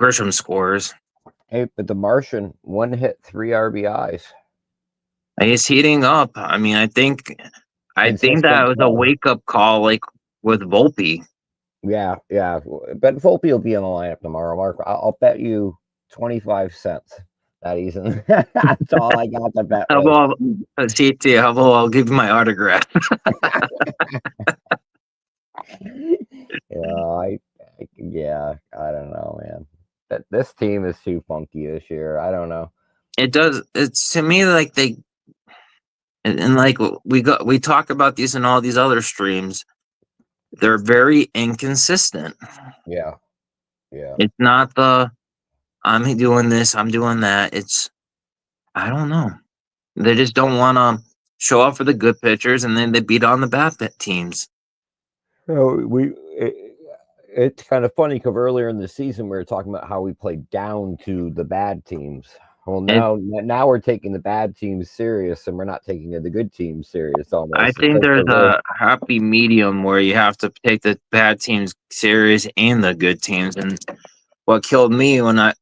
Grisham scores. Hey, but the Martian, 1 hit, 3 RBIs. He's heating up. I mean, I think And that system was a play. wake up call, like with Volpe. Yeah. But Volpe will be in the lineup tomorrow, Mark. I'll bet you 25 cents that he's in. That's all I got to bet How with. about CT? How about I'll give you my autograph? I don't know, man. This team is too funky this year. I don't know. It does. It's to me like they and like we talk about these in all these other streams. They're very inconsistent. Yeah. It's not the I'm doing this, I'm doing that. It's I don't know. They just don't want to show up for the good pitchers, and then they beat on the bad teams. So it's kind of funny because earlier in the season we were talking about how we played down to the bad teams. Well, It, now we're taking the bad teams serious, and we're not taking the good teams serious. Almost, I it's think like there's reverse. a happy medium where you have to take the bad teams serious and the good teams. And what killed me when I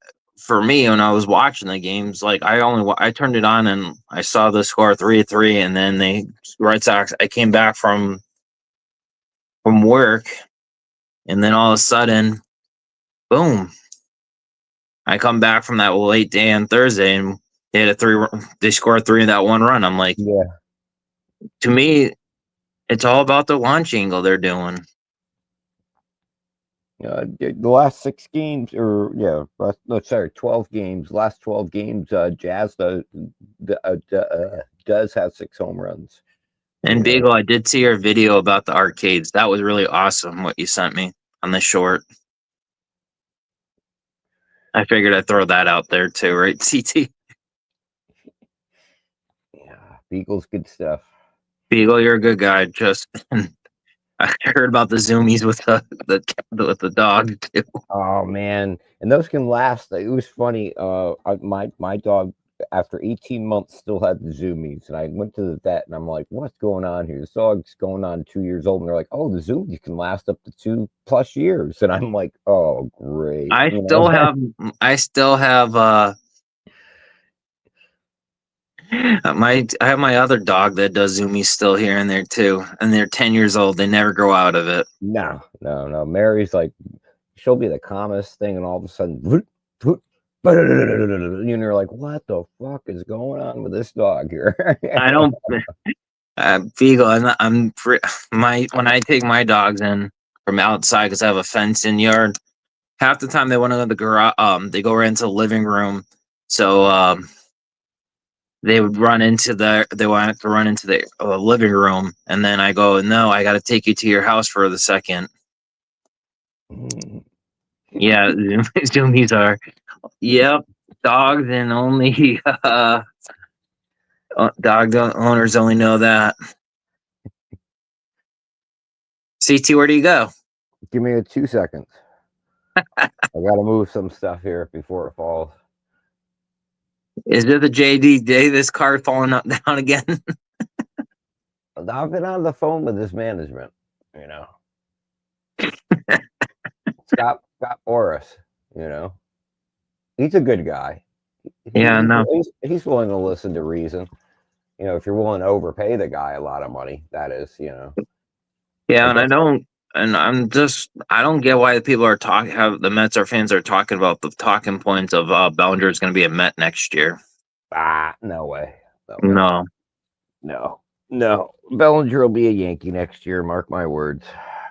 was watching the games, like I turned it on and I saw the score 3-3, and then the Red Sox. I came back from work, and then all of a sudden, boom! I come back from that late day on Thursday, and they had they scored 3 in that one run. I'm like, Yeah. to me, it's all about the launch angle they're doing. The last 6 games, or no, sorry, 12 games. Last 12 games, Jazz does have 6 home runs. And Beagle, I did see your video about the arcades. That was really awesome. What you sent me on the short. I figured I'd throw that out there too, right, CT? Yeah, Beagle's good stuff. Beagle, you're a good guy. Just I heard about the zoomies with the dog too. Oh man, and those can last. It was funny. My dog, after 18 months, still had the zoomies, and I went to the vet, and I'm like, "What's going on here?" This dog's going on 2 years old, and they're like, "Oh, the zoomies can last up to 2+ years," and I'm like, "Oh, great." I still have I have my other dog that does zoomies still here and there too, and they're 10 years old. They never grow out of it. No. Mary's like, she'll be the calmest thing, and all of a sudden, and you're like, what the fuck is going on with this dog here? I don't, Beagle. When I take my dogs in from outside because I have a fenced in yard. Half the time they want to go to the garage. They go right into the living room, so they would run into they want to run into the living room, and then I go, no, I got to take you to your house for the second. Yeah, zoomies are, yep, dogs, and only dog owners only know that. CT, where do you go? Give me 2 seconds. I gotta move some stuff here before it falls. Is it the JD day? This car falling down again? I've been on the phone with his management, Scott Boris, he's a good guy. He's willing to listen to reason. If you're willing to overpay the guy a lot of money, that is, Yeah, and I don't get why the people are the Mets fans are talking about the talking points of Bellinger is going to be a Met next year. No way. No. Bellinger will be a Yankee next year. Mark my words.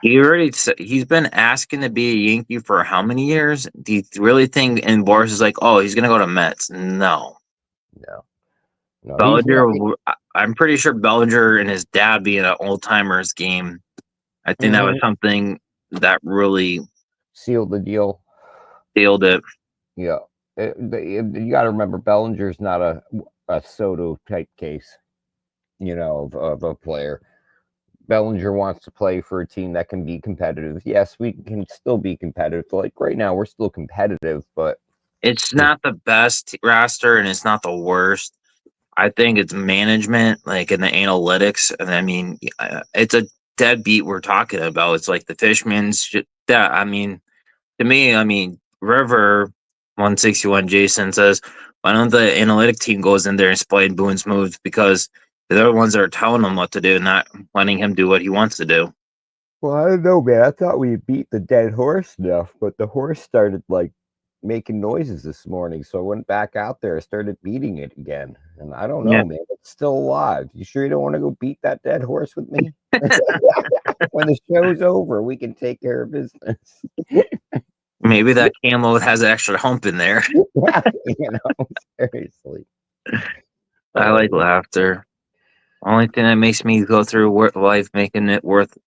He already said he's been asking to be a Yankee for how many years? Do you really think? And Boris is like, oh, he's going to go to Mets? No. Bellinger. I'm pretty sure Bellinger and his dad being an old timers game. I think that was something that really sealed the deal. Sealed it. Yeah. You got to remember, Bellinger's not a Soto type case, of a player. Bellinger wants to play for a team that can be competitive. Yes, we can still be competitive. Like right now, we're still competitive, but it's not the best roster and it's not the worst. I think it's management, like in the analytics. And I mean, it's a deadbeat we're talking about. It's like the Fishmans. To me, River 161 Jason says, why don't the analytic team goes in there and explain Boone's moves, because they're the ones that are telling him what to do, not letting him do what he wants to do. Well, I don't know, man. I thought we beat the dead horse enough, but the horse started like making noises this morning. So I went back out there, started beating it again. And I don't Yeah. know, man. It's still alive. You sure you don't want to go beat that dead horse with me? When the show's over, we can take care of business. Maybe that camel has an extra hump in there. Yeah, seriously. I like laughter. Only thing that makes me go through life making it worth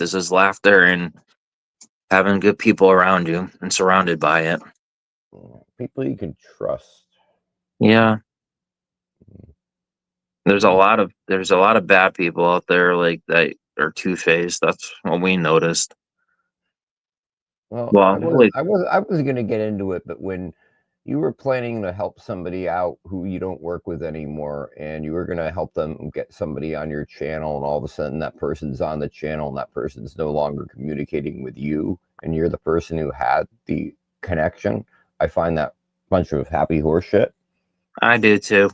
is his laughter and having good people around you and surrounded by it. People you can trust. Yeah. There's a lot of bad people out there like that are two-faced. That's what we noticed. Well, Well, I wasn't gonna get into it, but when you were planning to help somebody out who you don't work with anymore, and you were gonna help them get somebody on your channel, and all of a sudden that person's on the channel and that person's no longer communicating with you, and you're the person who had the connection, I find that bunch of happy horse shit. I do too.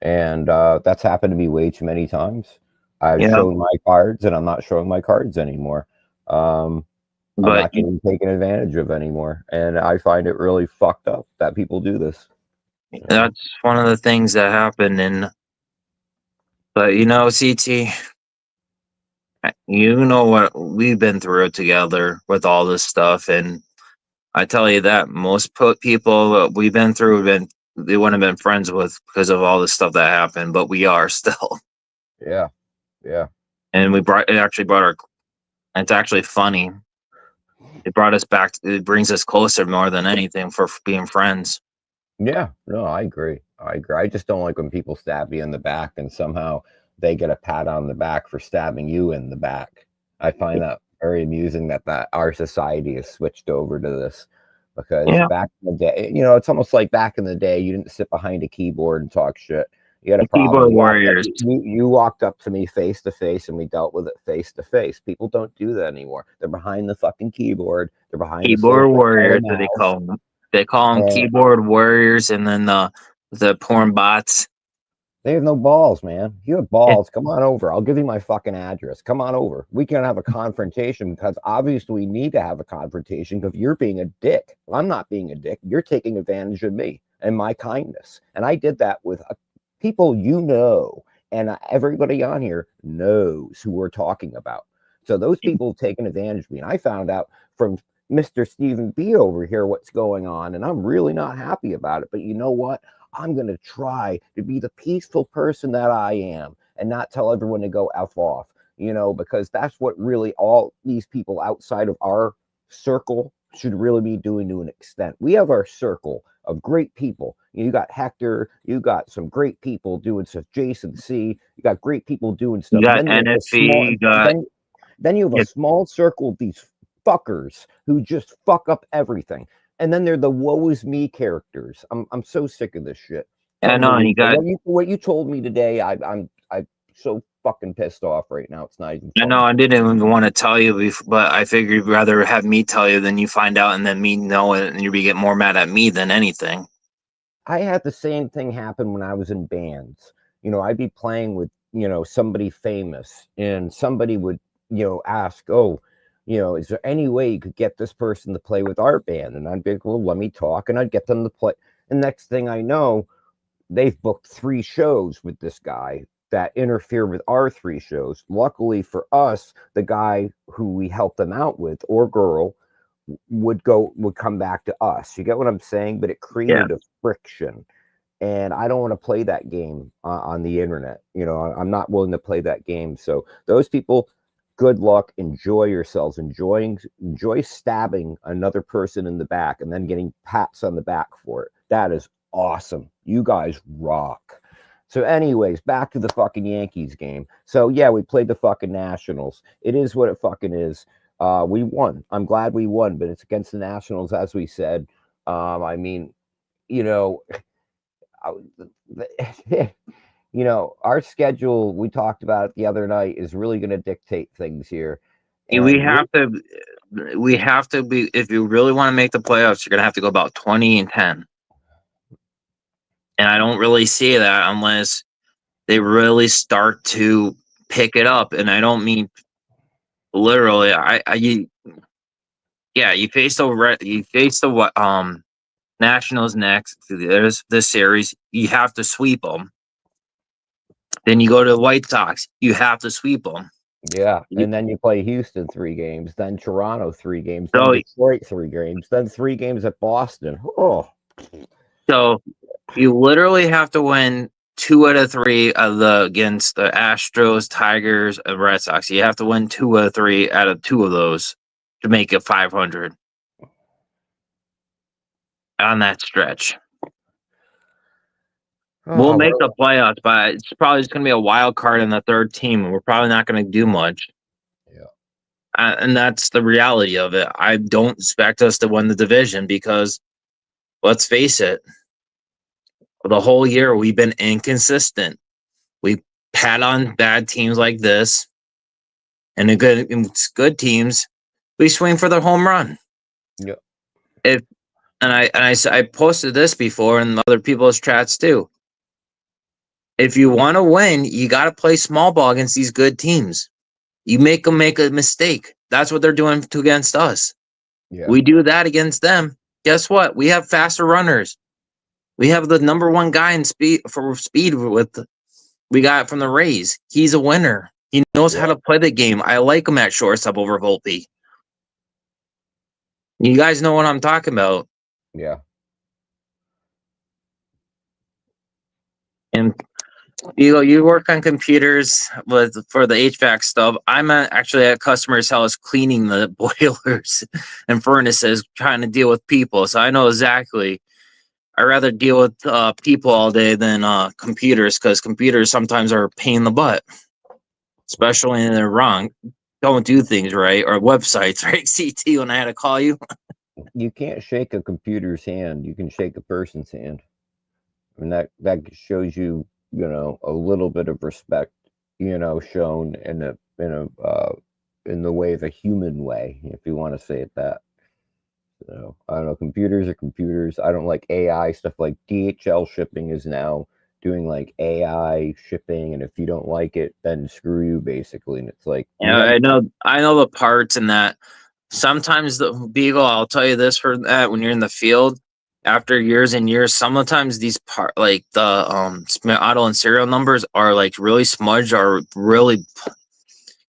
And that's happened to me way too many times. I've Yeah. shown my cards, and I'm not showing my cards anymore. I'm But not getting taken advantage of anymore, and I find it really fucked up that people do this. that's one of the things that happened. But CT, you know what we've been through together with all this stuff, and I tell you that most people that we've been through they wouldn't have been friends with because of all this stuff that happened, but we are still. Yeah, yeah, And it actually brought our. It's actually funny. It brought us back. It brings us closer more than anything for being friends. yeah. No, I agree. I agree. I just don't like when people stab you in the back and somehow they get a pat on the back for stabbing you in the back. I find that very amusing that our society has switched over to this, because Yeah, back in the day, it's almost like back in the day, you didn't sit behind a keyboard and talk shit. You had a the problem, keyboard warriors. you walked up to me face to face, and we dealt with it face to face. People don't do that anymore. They're behind the fucking keyboard. They're behind the Keyboard social warriors, that they mouse. call them. They call them And keyboard warriors, and then the porn bots. they have no balls, man. If you have balls, come on over. I'll give you my fucking address. Come on over. We can have a confrontation, because obviously we need to have a confrontation, because you're being a dick. I'm not being a dick. You're taking advantage of me and my kindness. And I did that with people and everybody on here knows who we're talking about. So those people have taken advantage of me. And I found out from Mr. Stephen B over here what's going on, and I'm really not happy about it. But you know what? I'm going to try to be the peaceful person that I am and not tell everyone to go F off, because that's what really all these people outside of our circle should really be doing to an extent. We have our circle of great people. You got Hector, you got some great people doing stuff, Jason C, you got great people doing stuff. You got Then you have a NFE. small, You got then you have a small circle of these fuckers who just fuck up everything. And then they're the woe is me characters. I'm so sick of this shit. I know, and you got. What you told me today. I'm so fucking pissed off right now. It's not even I funny. know. I didn't even want to tell you, but I figured you'd rather have me tell you than you find out and then me know it, and you'd be getting more mad at me than anything. I had the same thing happen when I was in bands. I'd be playing with, somebody famous, and somebody would, ask, oh, is there any way you could get this person to play with our band? And I'd be like, well, let me talk, and I'd get them to play. And next thing I know, they've booked 3 shows with this guy that interfere with our 3 shows. Luckily for us, the guy who we helped them out with, or girl, would come back to us. You get what I'm saying? But it created a friction, and I don't want to play that game on the internet. I'm not willing to play that game. So those people, good luck. Enjoy yourselves. Enjoy stabbing another person in the back and then getting pats on the back for it. That is awesome. You guys rock. So anyways, back to the fucking Yankees game. So yeah, we played the fucking Nationals. It is what it fucking is. We won. I'm glad we won, but it's against the Nationals, as we said. I mean, you know, our schedule, we talked about it the other night, is really going to dictate things here. We And have to. we have to be, if you really want to make the playoffs, you're gonna have to go about 20-10. And I don't really see that unless they really start to pick it up. And I don't mean literally. You face the Nationals next. There's this series. You have to sweep them. Then you go to the White Sox. You have to sweep them. Yeah, and then you play Houston 3 games, then Toronto 3 games, then So Detroit 3 games, then 3 games at Boston. Oh, so you literally have to win 2 out of 3 against the Astros, Tigers, and Red Sox. You have to win 2 out of 3 out of 2 of those to make it 500 on that stretch. We'll make the playoffs, but it's probably just going to be a wild card in the third team, and we're probably not going to do much. yeah. And that's the reality of it. I don't expect us to win the division because, let's face it, the whole year we've been inconsistent. We pat on bad teams like this, and in good teams, we swing for the home run. Yeah. I posted this before in other people's chats too. If you want to win, you got to play small ball against these good teams. You make them make a mistake. That's what they're doing against us. Yeah. We do that against them. Guess what? We have faster runners. We have the number 1 guy in speed we got from the Rays. He's a winner. He knows how to play the game. I like him at shortstop over Volpe. You guys know what I'm talking about. Yeah. And you work on computers for the HVAC stuff. I'm actually at customers' house cleaning the boilers and furnaces, trying to deal with people. So I know exactly. I rather deal with people all day than computers, because computers sometimes are a pain in the butt, especially when they're wrong, don't do things right, or websites, right? CT, when I had to call you. You can't shake a computer's hand. You can shake a person's hand. And that shows you, a little bit of respect, shown in the way of a human way, if you want to say it that. So I don't know. Computers are computers. I don't like AI stuff. Like DHL shipping is now doing like AI shipping, and if you don't like it, then screw you, basically. And it's like, Yeah, I know the parts and that. Sometimes the Beagle, I'll tell you this for that, when you're in the field, after years and years, sometimes these like the model and serial numbers are like really smudged, or really,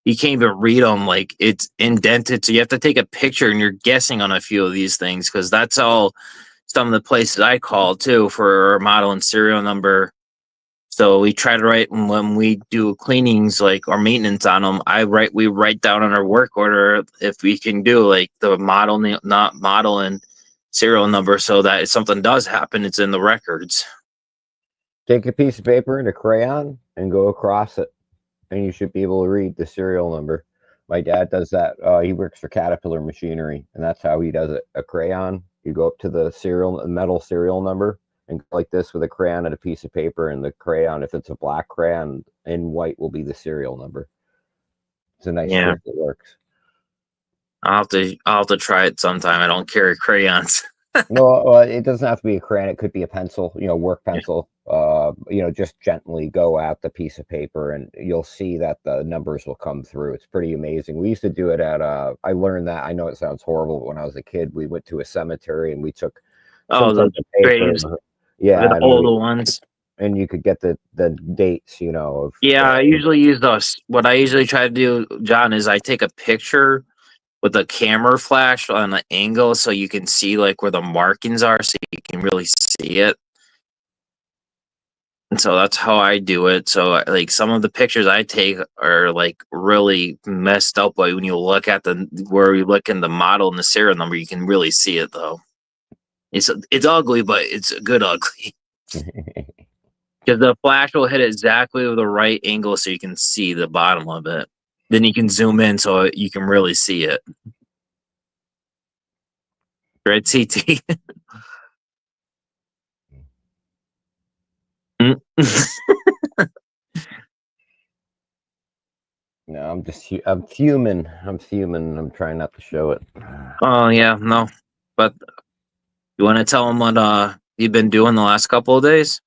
you can't even read them. Like, it's indented, so you have to take a picture, and you're guessing on a few of these things, because that's all some of the places I call too for model and serial number. So we try to write, when we do cleanings, like, or maintenance on them, we write down on our work order if we can do like the model, not model and serial number, so that if something does happen, it's in the records. Take a piece of paper and a crayon and go across it, and you should be able to read the serial number. My dad does that. He works for Caterpillar Machinery, and that's how he does it. A crayon, you go up to the metal serial number, and go like this with a crayon and a piece of paper, and the crayon, if it's a black crayon, in white will be the serial number. It's a nice trick that works. I'll have to try it sometime. I don't carry crayons. No, it doesn't have to be a crayon. It could be a pencil, work pencil. Just gently go at the piece of paper, and you'll see that the numbers will come through. It's pretty amazing. We used to do it at, I learned that, I know it sounds horrible, but when I was a kid, we went to a cemetery and we took some The type of paper. graves, Yeah. the older ones. And you could get the dates, of. I usually use those. What I usually try to do, John, is I take a picture with a camera flash on an angle, so you can see like where the markings are, so you can really see it. And so that's how I do it. So like some of the pictures I take are like really messed up. Like when you look at where you look in the model and the serial number, you can really see it though. It's ugly, but it's a good ugly. Because the flash will hit exactly with the right angle, so you can see the bottom of it. Then you can zoom in so you can really see it. Right, CT? No, I'm fuming. I'm fuming. I'm trying not to show it. Oh yeah, no. But you want to tell them what you've been doing the last couple of days?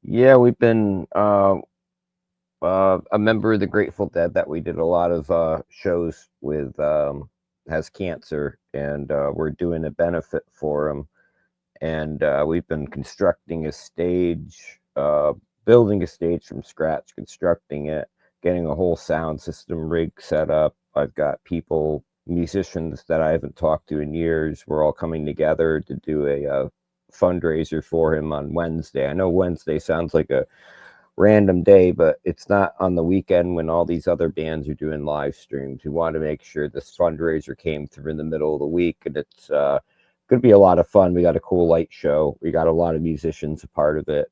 Yeah, we've been a member of the Grateful Dead that we did a lot of shows with has cancer, and we're doing a benefit for him. And we've been constructing a stage, building a stage from scratch, constructing it, getting a whole sound system rig set up. I've got people, musicians that I haven't talked to in years. We're all coming together to do a fundraiser for him on Wednesday. I know Wednesday sounds like a random day, but it's not on the weekend when all these other bands are doing live streams. We want to make sure this fundraiser came through in the middle of the week, and it's going to be a lot of fun. We got a cool light show. We got a lot of musicians a part of it.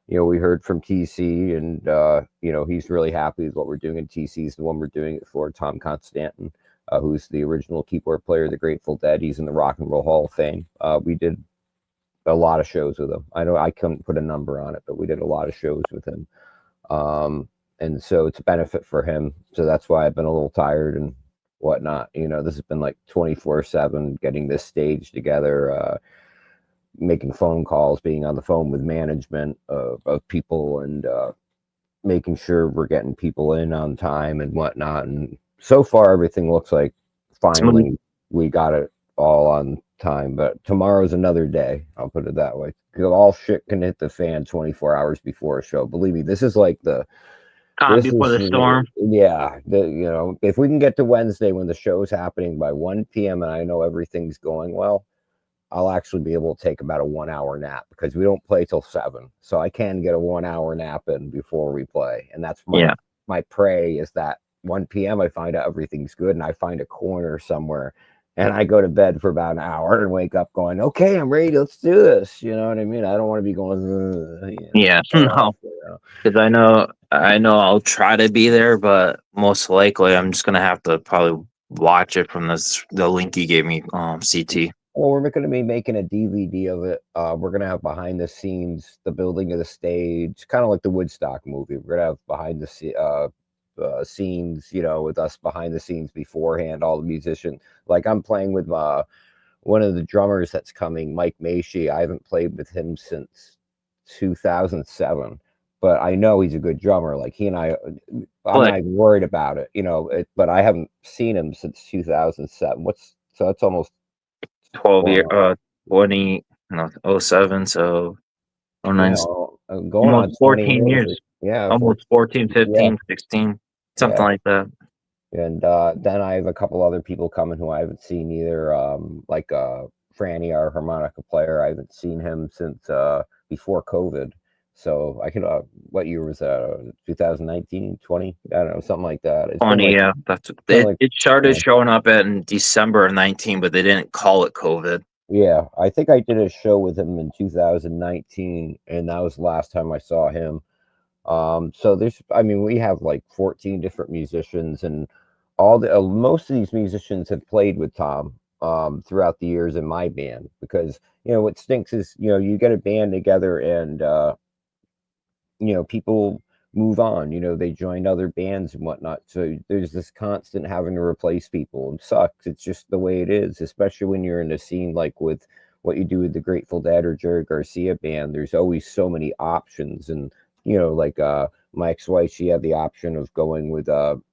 We heard from TC, and he's really happy with what we're doing. And TC's the one we're doing it for, Tom Constantin, who's the original keyboard player of the Grateful Dead. He's in the Rock and Roll Hall of Fame. We did a lot of shows with him. I know I couldn't put a number on it, but we did a lot of shows with him. And so it's a benefit for him. So that's why I've been a little tired and whatnot. This has been like 24/7, getting this stage together, making phone calls, being on the phone with management of people, and making sure we're getting people in on time and whatnot. And so far, everything looks like finally we got it all on time. But tomorrow's another day. I'll put it that way. Because all shit can hit the fan 24 hours before a show. Believe me, this is like Calm before the storm. Yeah, if we can get to Wednesday when the show's happening by 1 p.m. and I know everything's going well, I'll actually be able to take about a 1-hour nap, because we don't play till 7. So I can get a 1-hour nap in before we play. And that's my pray, is that 1 p.m. I find out everything's good and I find a corner somewhere and I go to bed for about an hour and wake up going, okay, I'm ready. Let's do this. You know what I mean? I don't want to be going, no, because I know I'll try to be there, but most likely I'm just gonna have to probably watch it from the link you gave me, CT. Well, we're going to be making a DVD of it. We're going to have behind the scenes, the building of the stage, kind of like the Woodstock movie. We're going to have behind the scenes, with us behind the scenes beforehand, all the musicians. Like I'm playing with one of the drummers that's coming, Mike Macy. I haven't played with him since 2007, but I know he's a good drummer. Like he and I'm not even worried about it, but I haven't seen him since 2007. So that's almost 12 year 20 no 07, so 09, going almost on 14 years. Yeah, almost 14, 15, 16, something like that. And then I have a couple other people coming who I haven't seen either, like Franny, our harmonica player. I haven't seen him since before COVID. So I can, what year was that? 2019, 20? I don't know, something like that. It's 20, yeah. It started showing up in December of 19, but they didn't call it COVID. Yeah, I think I did a show with him in 2019, and that was the last time I saw him. So we have like 14 different musicians, and most of these musicians have played with Tom throughout the years in my band, because what stinks is you get a band together and people move on, they join other bands and whatnot, so there's this constant having to replace people. It sucks. It's just the way it is, especially when you're in a scene like with what you do with the Grateful Dead or Jerry Garcia band. There's always so many options, and like my ex-wife, she had the option of going with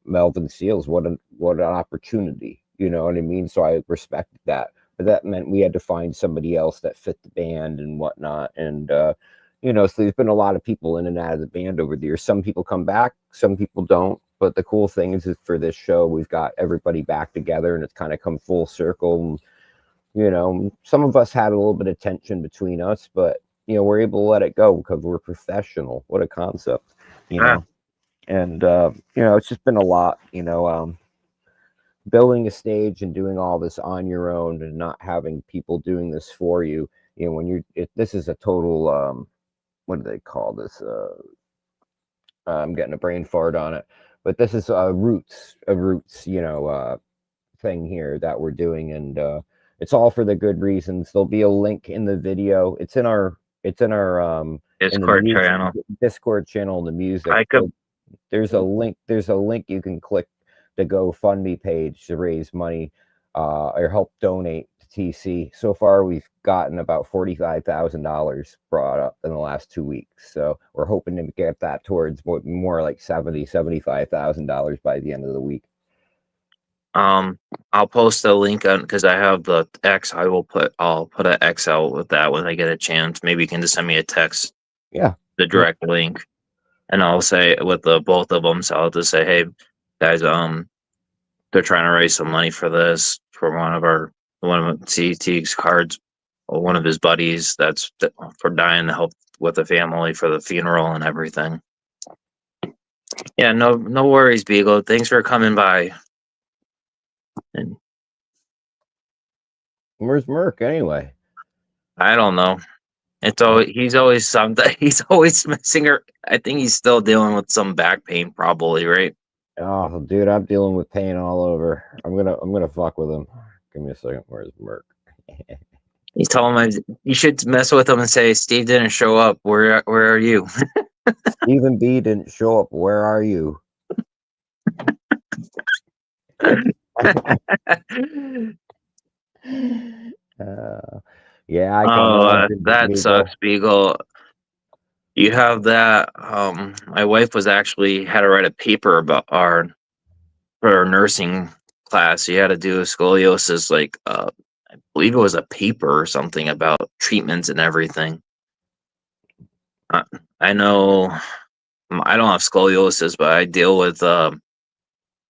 Melvin Seals. What an opportunity, you know what I mean? So I respected that, but that meant we had to find somebody else that fit the band and whatnot. And so there's been a lot of people in and out of the band over the years. Some people come back, some people don't. But the cool thing is for this show, we've got everybody back together, and it's kind of come full circle. And, some of us had a little bit of tension between us, but we're able to let it go because we're professional. What a concept, know. And it's just been a lot, building a stage and doing all this on your own and not having people doing this for you. When this is a total what do they call this? I'm getting a brain fart on it, but this is a roots, thing here that we're doing, and it's all for the good reasons. There'll be a link in the video. It's in our Discord channel. Discord channel, the music. There's a link. There's a link you can click the GoFundMe page to raise money or help donate to TC. So far, we've gotten about $45,000 brought up in the last 2 weeks. So we're hoping to get that towards more like $75,000 by the end of the week. I'll post a link on because I have the X. I'll put an X out with that when I get a chance. Maybe you can just send me a text. Yeah, the direct link, and I'll say with the both of them. So I'll just say, hey, guys, they're trying to raise some money for this for one of CT's cards, or one of his buddies that's for dying to help with the family for the funeral and everything. Yeah, no worries, Beagle. Thanks for coming by. And where's Merc anyway? I don't know. He's always something. He's always missing her. I think he's still dealing with some back pain, probably, right? Oh, dude, I'm dealing with pain all over. I'm gonna fuck with him. Give me a second. Where's Merc? You tell him you should mess with him and say, Steve didn't show up. Where are you? Stephen B didn't show up. Where are you? Yeah, I can imagine. That sucks, Beagle. You have that. My wife was actually had to write a paper about for our nursing class. You had to do a scoliosis, like I believe it was a paper or something about treatments and everything. I know I don't have scoliosis, but I deal with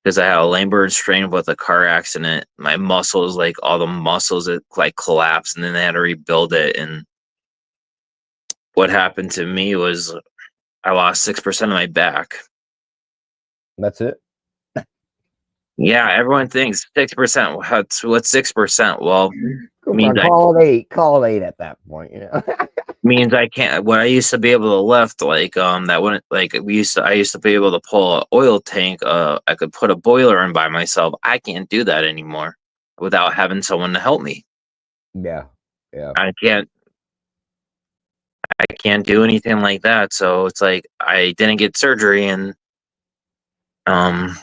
because I had a Lambert strain with a car accident. My muscles, like all the muscles, it like collapsed, and then they had to rebuild it. And what happened to me was I lost 6% of my back. That's it. Yeah, everyone thinks 6%. What's 6%? Well, means call it 8. Call it 8 at that point. You know, means I can't. When I used to be able to lift, like that wouldn't like I used to be able to pull an oil tank. I could put a boiler in by myself. I can't do that anymore without having someone to help me. Yeah. I can't do anything like that. So it's like I didn't get surgery, and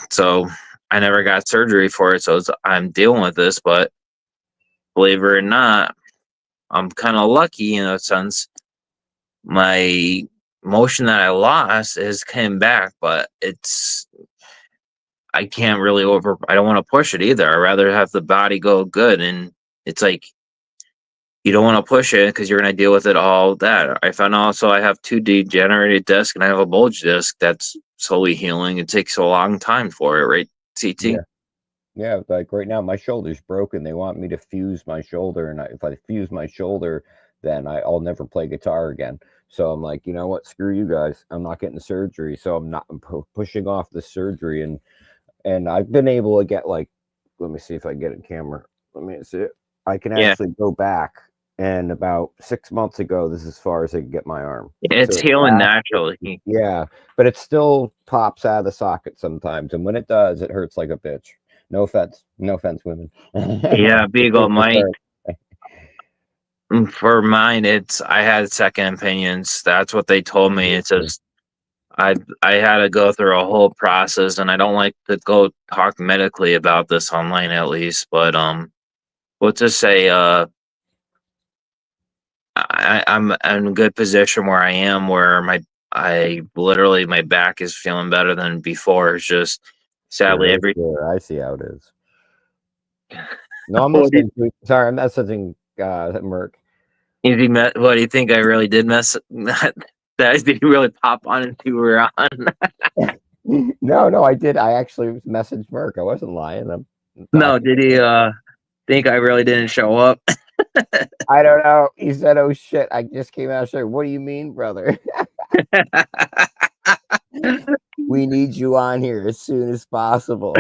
so I never got surgery for it. So I'm dealing with this, but believe it or not, I'm kind of lucky in a sense. My motion that I lost has came back, but I can't really I don't want to push it either. I'd rather have the body go good, and it's like you don't want to push it because you're going to deal with it all that. I found also I have 2 degenerated discs and I have a bulge disc that's slowly healing. It takes a long time for it, right, CT? Yeah, like right now my shoulder's broken. They want me to fuse my shoulder, and if I fuse my shoulder, then I'll never play guitar again. So I'm like, you know what? Screw you guys. I'm not getting surgery. So I'm pushing off the surgery, and I've been able to get like, let me see if I can get it camera. Let me see it. I can actually go back. And about 6 months ago, this is as far as I can get my arm. It's healing naturally. Yeah, but it still pops out of the socket sometimes, and when it does, it hurts like a bitch. No offense, women. Yeah, Beagle might. For mine, I had second opinions. That's what they told me. It's just I had to go through a whole process, and I don't like to go talk medically about this online, at least. But let's just say I'm in a good position where I am, where my back is feeling better than before. It's just sadly I see how it is. No, I'm listening. Sorry, I'm messaging Merc. What do you think? I really did mess. Did you really pop on and see we were on? No, I did. I actually messaged Merc. I wasn't lying. No, did he think I really didn't show up? I don't know. He said, "Oh shit, I just came out of show." What do you mean, brother? We need you on here as soon as possible.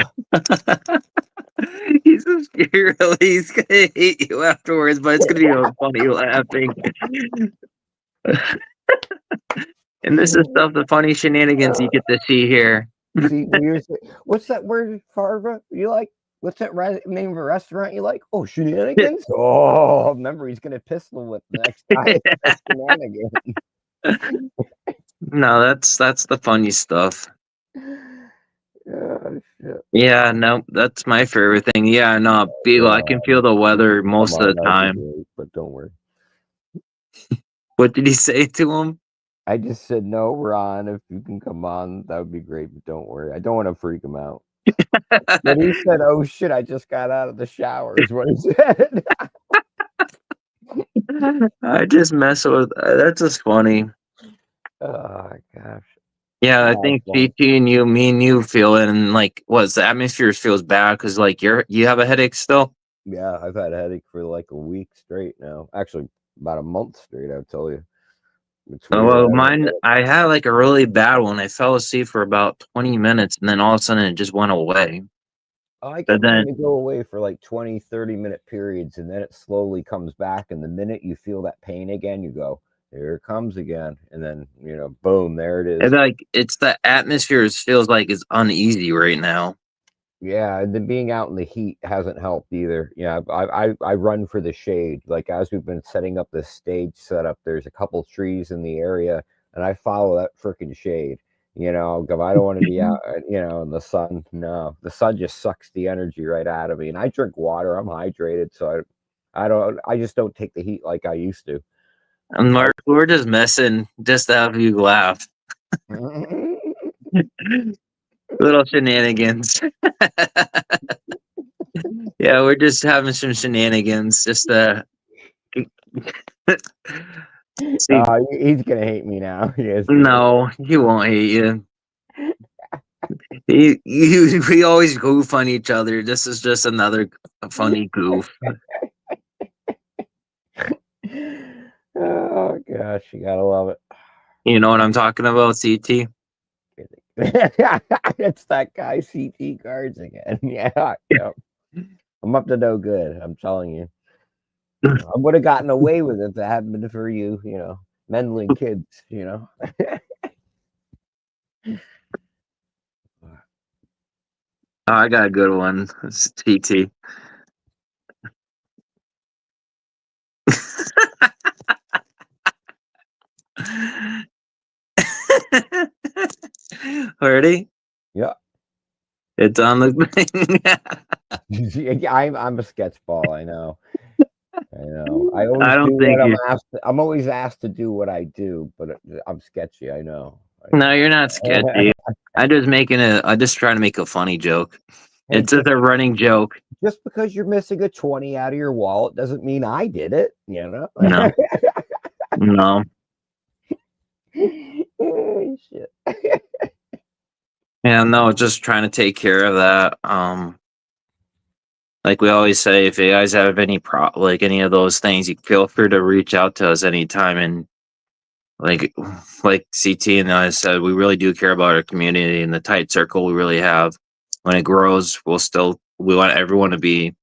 He's gonna hate you afterwards, but it's gonna be a funny laughing. And this is the funny shenanigans you get to see here. See, what's that word, Farva? You like? What's that name of a restaurant you like? Oh, shenanigans. Oh, remember he's gonna pistol whip the next guy. Shenanigans. No, that's the funny stuff. Oh, shit. Yeah, no, that's my favorite thing. Yeah, no, Beagle, I can feel the weather Come most of on, the that would be time. great, but don't worry. What did he say to him? I just said, no, Ron, if you can come on, that would be great, but don't worry. I don't want to freak him out. But he said, oh shit, I just got out of the shower, is what he said. I just mess with. That's just funny. Oh gosh. Yeah, I Oh, think it's fun. CT and you, me and you feel it, and like, what's the atmosphere feels bad because like you have a headache still. Yeah, I've had a headache for like a week straight now. Actually, about a month straight, I'll tell you. It's weird. Well, I don't mine, get it. I had like a really bad one. I fell asleep for about 20 minutes, and then all of a sudden it just went away. I But get then mine to go away for like 20, 30-minute periods, and then it slowly comes back. And the minute you feel that pain again, you go, here it comes again. And then, boom, there it it's is. like it's the atmosphere feels like it's uneasy right now. Yeah, and then being out in the heat hasn't helped either. Yeah, I run for the shade. Like as we've been setting up this stage setup, there's a couple trees in the area, and I follow that freaking shade. 'Cause I don't want to be out, in the sun. No, the sun just sucks the energy right out of me. And I drink water. I'm hydrated, so I don't. I just don't take the heat like I used to. And Mark, we're just messing just to have you laugh. Little shenanigans. Yeah, we're just having some shenanigans just to see. He's gonna hate me now. He is gonna. No, he won't hate you. We always goof on each other. This is just another funny goof. Oh gosh, you gotta love it. You know what I'm talking about, CT? It's that guy CT cards again. Yeah. I'm up to no good. I'm telling you. I would have gotten away with it if it hadn't been for you, meddling kids, Oh, I got a good one, CT. Ready? Yeah. It's on the thing. I'm a sketch ball, I know. I know. I always I do don't think what I'm you. asked. I'm always asked to do what I do, but I'm sketchy. I know. No, you're not sketchy. I'm just trying to make a funny joke. Hey, It's just a running joke. just because you're missing a 20 out of your wallet doesn't mean I did it. No, no. Shit. Yeah, no, just trying to take care of that. Like we always say, if you guys have like any of those things, you feel free to reach out to us anytime. And like CT and I said, we really do care about our community and the tight circle we really have. When it grows, we want everyone to be.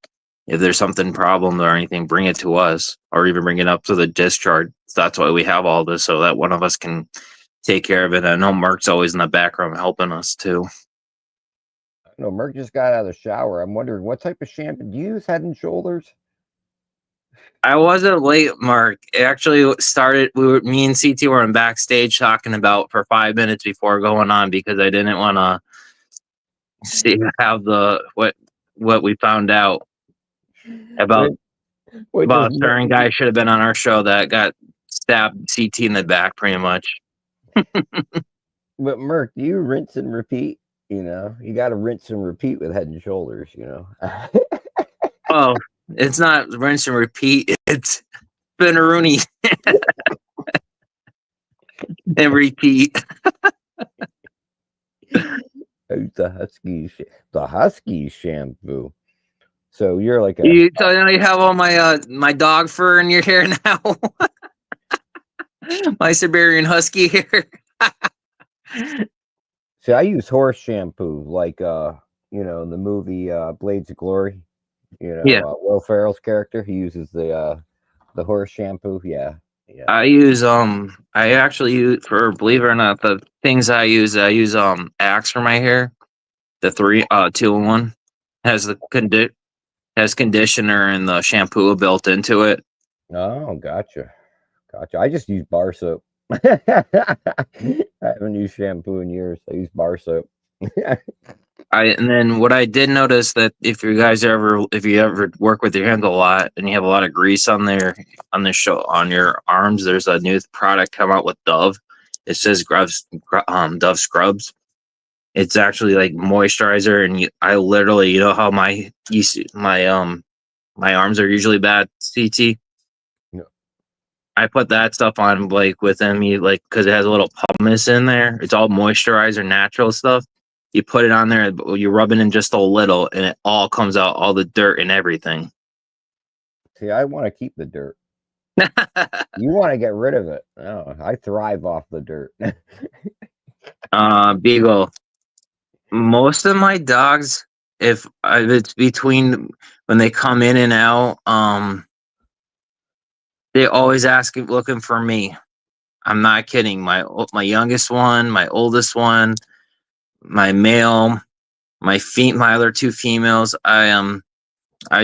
If there's something problem or anything, bring it to us, or even bring it up to the discharge. That's why we have all this, so that one of us can take care of it. I know Mark's always in the background helping us too. No, Merc just got out of the shower. I'm wondering what type of shampoo do you use? Head and Shoulders. I wasn't late, Mark. It actually started. Me and CT were in backstage talking about for 5 minutes before going on because I didn't want to have what we found out about Wait, a certain guy should have been on our show that got stabbed CT in the back, pretty much. but Merc, do you rinse and repeat? You got to rinse and repeat with Head and Shoulders. Oh, it's not rinse and repeat. It's Spinneroonie and repeat. The Husky shampoo. So you're like So now you have all my dog fur in your hair now. My Siberian Husky hair. See, I use horse shampoo, like in the movie Blades of Glory. Yeah. Will Ferrell's character, he uses the horse shampoo. Yeah. I actually use, for believe it or not, the things I use Axe for my hair. The 2-in-1 has has conditioner and the shampoo built into it. Oh, gotcha. I just use bar soap. I haven't used shampoo in years. I use bar soap. And then what I did notice that if you ever work with your hands a lot and you have a lot of grease on on your arms, there's a new product come out with Dove. It says Dove Scrubs. It's actually like moisturizer, and I literally, you know how my arms are usually bad, CT. No. I put that stuff on like within me, like because it has a little pumice in there. It's all moisturizer, natural stuff. You put it on there, you rub it in just a little, and it all comes out, all the dirt and everything. See, I want to keep the dirt. You want to get rid of it. Oh, I thrive off the dirt. Beagle. Most of my dogs, if it's between when they come in and out, they always looking for me. I'm not kidding. My youngest one, my oldest one, my male, my other two females. I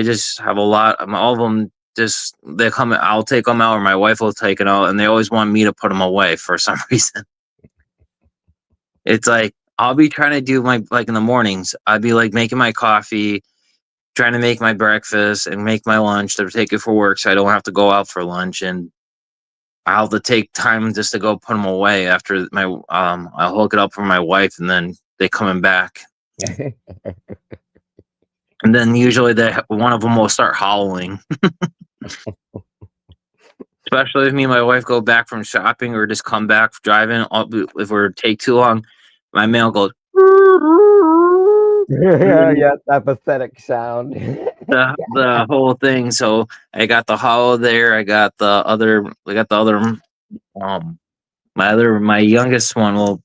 just have a lot. All of them just they come. I'll take them out, or my wife will take it out, and they always want me to put them away for some reason. It's like I'll be trying to do my like in the mornings. I'd be like making my coffee, trying to make my breakfast and make my lunch to take it for work, so I don't have to go out for lunch. And I'll have to take time just to go put them away after I'll hook it up for my wife, and then they coming back. And then usually one of them will start howling. Especially if me and my wife go back from shopping or just come back driving. If we take too long, my male goes. Yeah, that pathetic sound. The whole thing. So I got the hollow there. I got the other. My youngest one will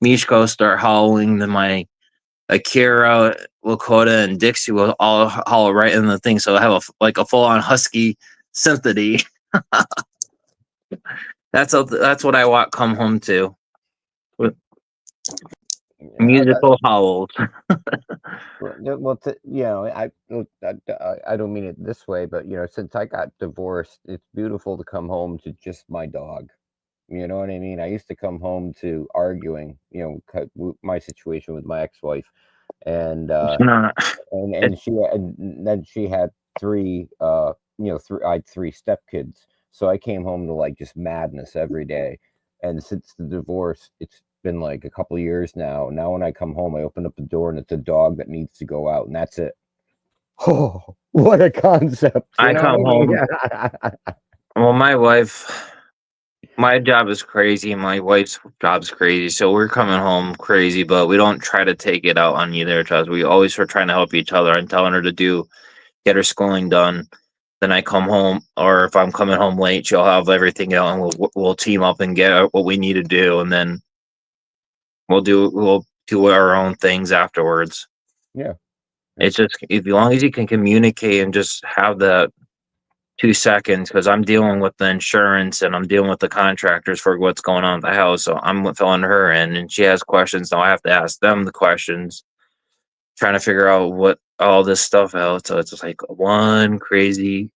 Mishko start howling. Then my Akira, Lakota, and Dixie will all holler right in the thing. So I have a full on husky symphony. That's what I want come home to. With musical howls. Well, I don't mean it this way, but since I got divorced, it's beautiful to come home to just my dog. You know what I mean? I used to come home to arguing, my situation with my ex-wife, and then she had three, I had three stepkids, so I came home to like just madness every day. And since the divorce, it's been like a couple of years now. Now when I come home, I open up the door and it's a dog that needs to go out, and that's it. Oh, what a concept! I come home. Well, my job is crazy. My wife's job's crazy, so we're coming home crazy. But we don't try to take it out on either of us. We always are trying to help each other. I'm telling her to get her schooling done. Then I come home, or if I'm coming home late, she'll have everything out, and we'll team up and get what we need to do, and then we'll do our own things afterwards. Yeah. It's just as long as you can communicate and just have the 2 seconds, because I'm dealing with the insurance and I'm dealing with the contractors for what's going on at the house. So I'm filling her in, and she has questions. Now I have to ask them the questions, trying to figure out what all this stuff out. So it's just like one crazy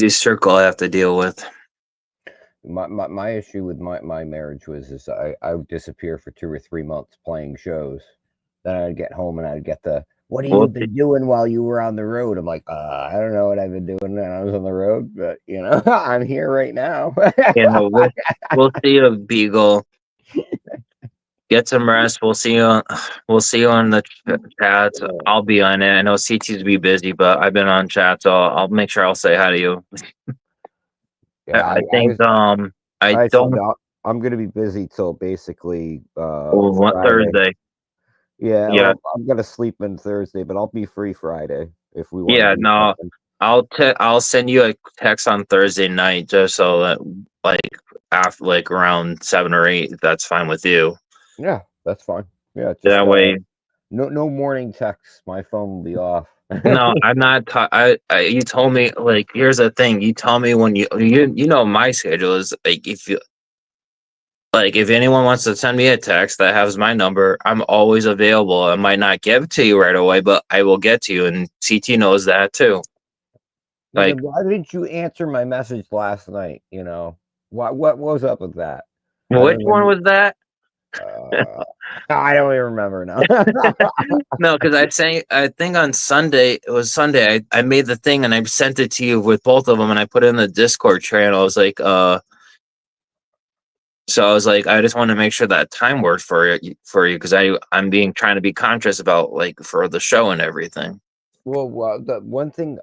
circle I have to deal with. My issue with my marriage was I would disappear for 2 or 3 months playing shows. Then I'd get home and I'd get what have you been doing while you were on the road? I'm like, I don't know what I've been doing when I was on the road, but I'm here right now. We'll see you, Beagle. Get some rest. We'll see you. We'll see you on the chats. I'll be on it. I know CT's be busy, but I've been on chat, so I'll make sure I'll say hi to you. Yeah, I think I'm going to be busy till basically Thursday. Yeah, well, I'm going to sleep in Thursday, but I'll be free Friday if we want. Yeah, no, I'll send you a text on Thursday night just so that after around 7 or 8, if that's fine with you. Yeah, that's fine. Yeah, just, that way. No morning texts. My phone will be off. No, I'm not. You told me here's the thing. You tell me when you my schedule is if anyone wants to send me a text that has my number, I'm always available. I might not give it to you right away, but I will get to you, and CT knows that too. Why didn't you answer my message last night? What was up with that? Which one was that? I don't even remember now. No, because I think on Sunday, it was Sunday, I made the thing and I sent it to you with both of them and I put it in the Discord channel. I was like, so I was like, I just want to make sure that time worked for you because I'm trying to be conscious about like for the show and everything. Well, the one thing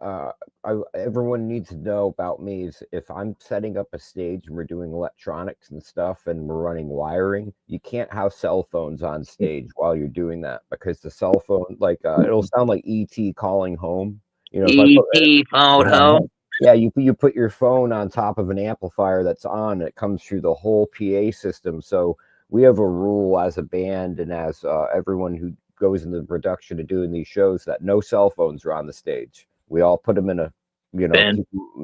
everyone needs to know about me is if I'm setting up a stage and we're doing electronics and stuff and we're running wiring, you can't have cell phones on stage while you're doing that because the cell phone, like, it'll sound like ET calling home. You know, if I put ET photo. yeah, you put your phone on top of an amplifier that's on, and it comes through the whole PA system. So we have a rule as a band and as everyone who goes into the production of doing these shows that no cell phones are on the stage. We all put them in a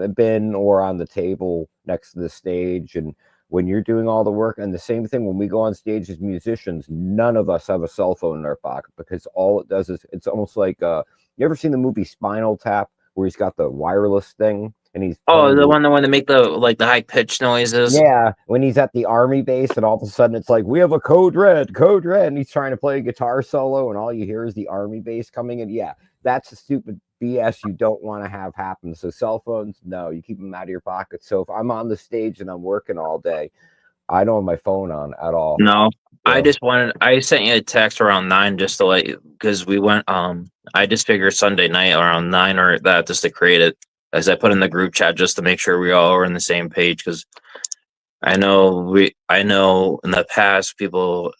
bin or on the table next to the stage. And when you're doing all the work, and the same thing when we go on stage as musicians, none of us have a cell phone in our pocket because all it does is it's almost like you ever seen the movie Spinal Tap where he's got the wireless thing and he's the one that make the high pitched noises. Yeah, when he's at the army base and all of a sudden it's like, we have a code red, and he's trying to play a guitar solo and all you hear is the army base coming in. Yeah, that's the stupid BS you don't want to have happen. So cell phones, no, you keep them out of your pocket. So if I'm on the stage and I'm working all day, I don't have my phone on at all. No, so. I sent you a text around 9 just to let you, because we went, I just figured Sunday night around 9 or that just to create it. As I put in the group chat just to make sure we all are on the same page, because I know in the past people,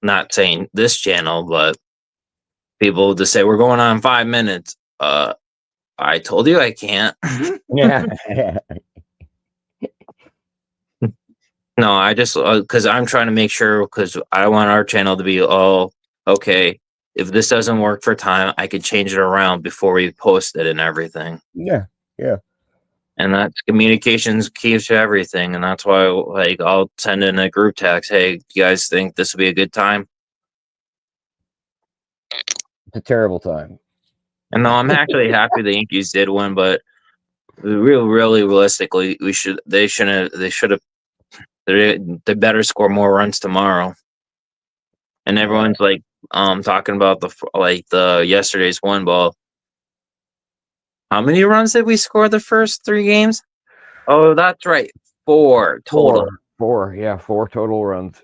not saying this channel, but people just say we're going on 5 minutes. I told you I can't. Yeah. No, I just because I'm trying to make sure because I want our channel to be okay. If this doesn't work for time, I can change it around before we post it and everything. Yeah. And that's communications key to everything. And that's why, like, I'll send in a group text. Hey, you guys think this would be a good time? It's a terrible time. And no, I'm actually happy the Yankees did win, but really realistically, they should have, they better score more runs tomorrow. And everyone's like, talking about the yesterday's one ball. How many runs did we score the first 3 games? Oh, that's right. 4 total. 4 total runs.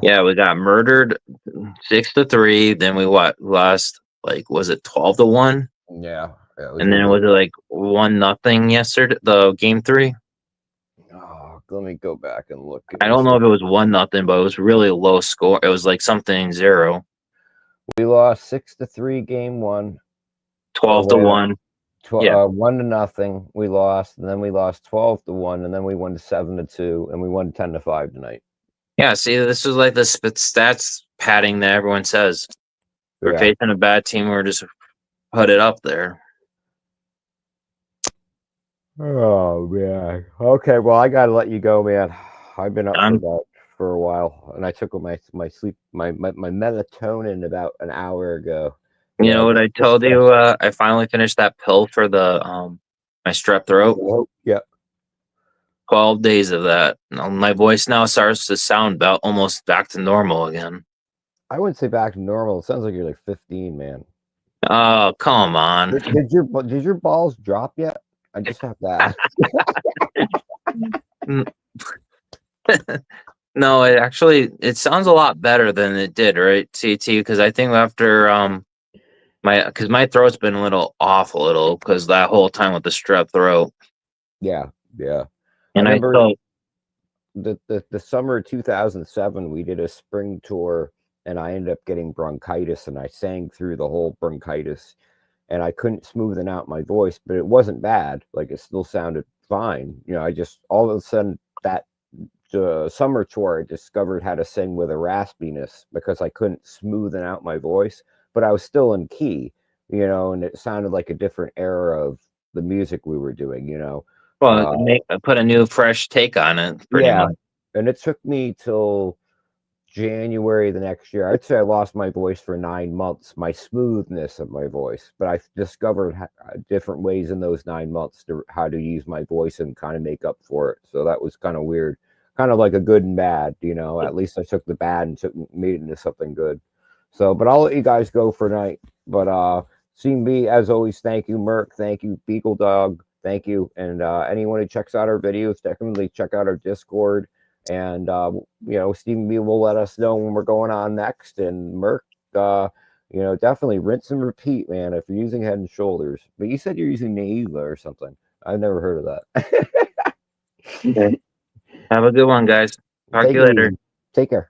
Yeah, we got murdered 6-3. Then we lost was it 12-1? Yeah. And then was it 1-0 yesterday? The game 3. Oh, let me go back and look. I don't know if it was 1-0, but it was really low score. It was like something 0. We lost 6-3 game 1. 12-1. 1-0. We lost, and then we lost 12-1, and then we won 7-2, and we won 10-5 tonight. Yeah, see, this is like the stats padding that everyone says. We're facing a bad team. We're just put it up there. Oh man. Okay, well I gotta let you go, man. I've been up for a while, and I took my sleep my melatonin about an hour ago. You know what I told you? I finally finished that pill for the my strep throat. Yep. 12 days of that. My voice now starts to sound about almost back to normal again. I wouldn't say back to normal. It sounds like you're like 15, man. Oh, come on. Did your balls drop yet? I just have to ask. No, it sounds a lot better than it did, right, CT? Because I think after my throat's been a little off because that whole time with the strep throat. Yeah. And I remember the summer of 2007, we did a spring tour, and I ended up getting bronchitis, and I sang through the whole bronchitis, and I couldn't smoothen out my voice, but it wasn't bad. Like, it still sounded fine. You know, I just all of a sudden that summer tour, I discovered how to sing with a raspiness because I couldn't smoothen out my voice, but I was still in key, you know, and it sounded like a different era of the music we were doing, you know. Well, put a new, fresh take on it. Pretty much. And it took me till January the next year. I'd say I lost my voice for 9 months, my smoothness of my voice, but I discovered different ways in those 9 months to how to use my voice and kind of make up for it. So that was kind of weird. kind of like a good and bad, you know. At least I took the bad and made it into something good. So, but I'll let you guys go for night. But seeing me as always, thank you, Merc, thank you, Beagle Dog, thank you, and anyone who checks out our videos, definitely check out our Discord. And you know, Stephen B will let us know when we're going on next. And Merc, you know, definitely rinse and repeat, man. If you're using Head and Shoulders, but you said you're using Naila or something. I've never heard of that. Okay. Have a good one, guys. Talk to Take you it later. easy. Take care.